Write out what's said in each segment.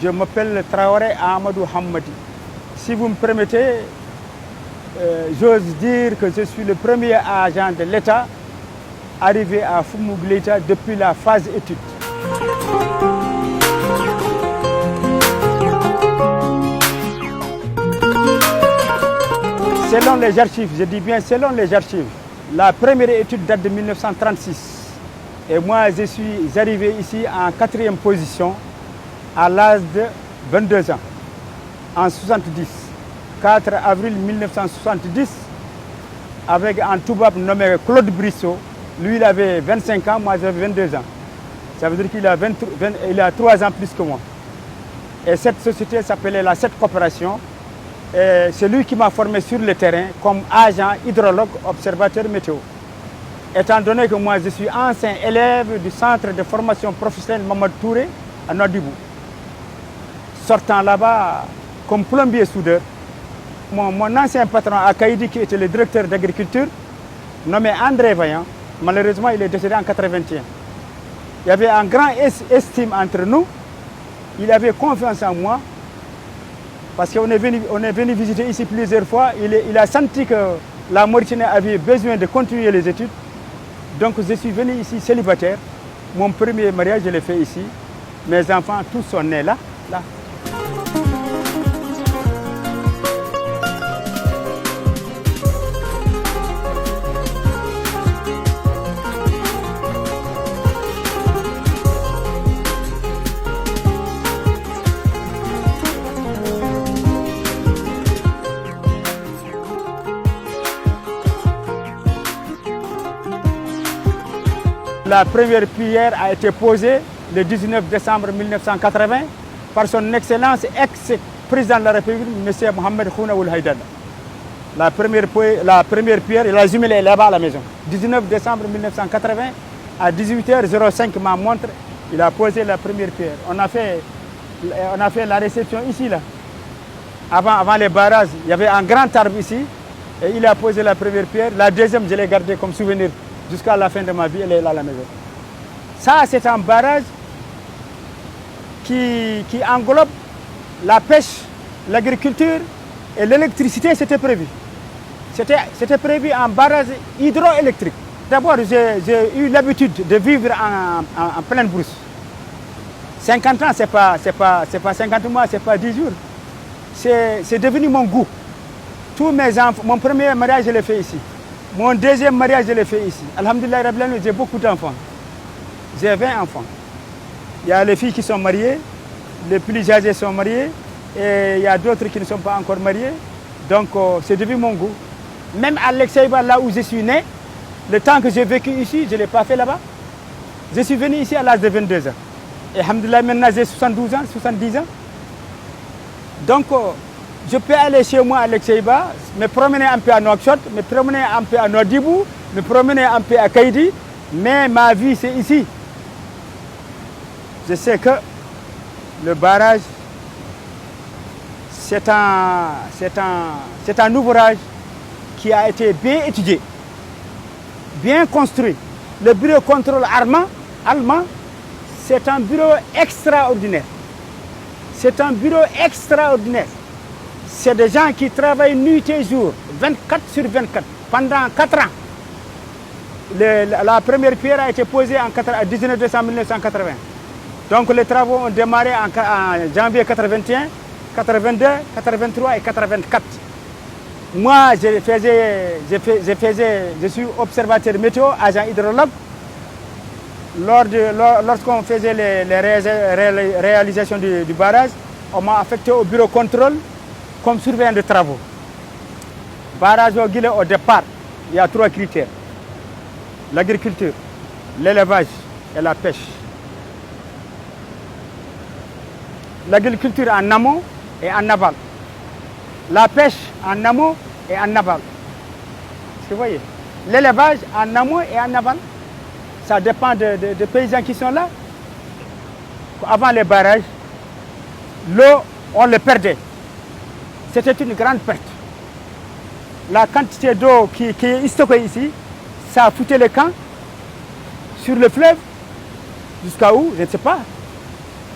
Je m'appelle Traoré Amadou Hammadi. Si vous me permettez, j'ose dire que je suis le premier agent de l'État arrivé à Foumougleita depuis la phase étude. Selon les archives, je dis bien selon les archives, la première étude date de 1936. Et moi, je suis arrivé ici en 4e position à l'âge de 22 ans, en 70. 4 avril 1970, avec un toubab nommé Claude Brissot. Lui, il avait 25 ans, moi j'avais 22 ans. Ça veut dire qu'il a 3 ans plus que moi. Et cette société s'appelait la 7 Coopération. C'est lui qui m'a formé sur le terrain comme agent hydrologue observateur météo. Étant donné que moi je suis ancien élève du centre de formation professionnelle Mamadou Touré à Nouadhibou. Sortant là-bas comme plombier soudeur, mon ancien patron à Kaïdi qui était le directeur d'agriculture, nommé André Vaillant, malheureusement il est décédé en 1981. Il y avait un grand estime entre nous, il avait confiance en moi, parce qu'on est venu visiter ici plusieurs fois, il a senti que la Mauritanie avait besoin de continuer les études. Donc je suis venu ici célibataire. Mon premier mariage, je l'ai fait ici. Mes enfants, tous sont nés là. La première pierre a été posée le 19 décembre 1980 par son Excellence ex-président de la République, M. Mohamed Khounaoul Haïdara. La première pierre, la jumelle est là-bas à la maison. 19 décembre 1980, à 18h05, ma montre, il a posé la première pierre. On a fait la réception ici, là. Avant les barrages, il y avait un grand arbre ici, et il a posé la première pierre. La deuxième, je l'ai gardée comme souvenir. Jusqu'à la fin de ma vie, elle est là à la maison. Ça, c'est un barrage qui englobe la pêche, l'agriculture et l'électricité, c'était prévu. C'était prévu un barrage hydroélectrique. D'abord, j'ai eu l'habitude de vivre en pleine brousse. 50 ans, c'est pas 50 mois, c'est pas 10 jours. C'est devenu mon goût. Tous mes enfants, mon premier mariage, je l'ai fait ici. Mon deuxième mariage, je l'ai fait ici. Alhamdulillah, j'ai beaucoup d'enfants. J'ai 20 enfants. Il y a les filles qui sont mariées, les plus âgés sont mariés, et il y a d'autres qui ne sont pas encore mariés. Donc, c'est devenu mon goût. Même à Lexaïba, là où je suis né, le temps que j'ai vécu ici, je ne l'ai pas fait là-bas. Je suis venu ici à l'âge de 22 ans. Et alhamdulillah, maintenant j'ai 72 ans, 70 ans. Donc, je peux aller chez moi à Lexaïba, me promener un peu à Nouakchott, me promener un peu à Nouadhibou, me promener un peu à Kaïdi, mais ma vie c'est ici. Je sais que le barrage, c'est un ouvrage qui a été bien étudié, bien construit. Le bureau de contrôle allemand, c'est un bureau extraordinaire. C'est un bureau extraordinaire. C'est des gens qui travaillent nuit et jour, 24 sur 24, pendant 4 ans. La première pierre a été posée en 19 décembre 1980. Donc les travaux ont démarré en janvier 81, 82, 83 et 84. Moi, je suis observateur météo, agent hydrologue. Lorsqu'on faisait les réalisations du barrage, on m'a affecté au bureau contrôle comme surveillant de travaux. Barrage au Guilé, au départ, il y a 3 critères. L'agriculture, l'élevage et la pêche. L'agriculture en amont et en aval. La pêche en amont et en aval. Vous voyez, l'élevage en amont et en aval, ça dépend des paysans qui sont là. Avant les barrages, l'eau, on le perdait. C'était une grande perte. La quantité d'eau qui est stockée ici, ça a foutu les camps sur le fleuve, jusqu'à où, je ne sais pas.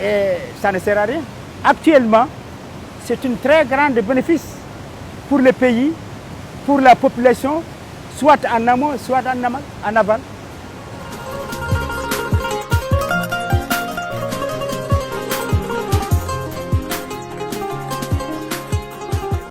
Et ça ne sert à rien. Actuellement, c'est une très grande bénéfice pour le pays, pour la population, soit en amont, soit en aval.